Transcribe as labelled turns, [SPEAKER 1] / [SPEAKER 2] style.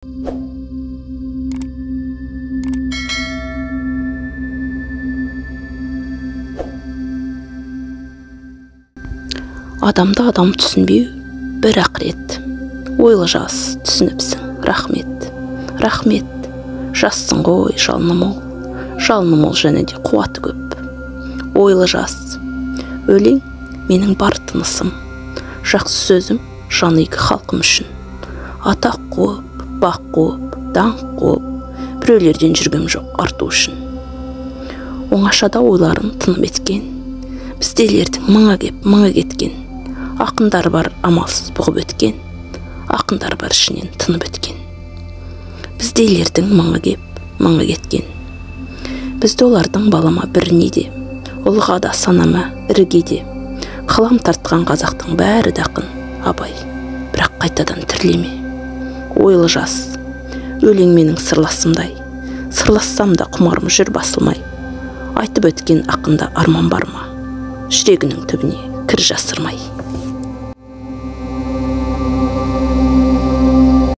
[SPEAKER 1] Адамды адам түсінбеу бір ақырет. Ойлы жас, түсініпсің, рахмет. Рахмет, жассың ғой, жалыны мол және де қуаты көп. Ойлы жас, өлең менің бар тынысым, жақсы сөзім жаны игі халқым үшін. Атақ қуып, бақ қуып, даңқ қуып, біреулерден жүргем жоқ арту үшін. Оңашада ойларын тынып еткен, біздейлердің мыңы кеп, мыңы кеткен. Ақындар бар амалсыз бұғып өткен, ақындар бар ішінен тынып өткен. Біздейлердің мыңы кеп, мыңы кеткен. Бізді олардың балама біріне де, ұлға да санама іріге де. Қалам тартқан қазақтың бәрі дақын, абай, бірақ қайтадан тірлеме. Ойлы жас, өлең менің сырласымдай, сырлассам да құмарым жүр басылмай. Айтып өткен ақында арман бар ма, жүрегінің түбіне кір жасырмай.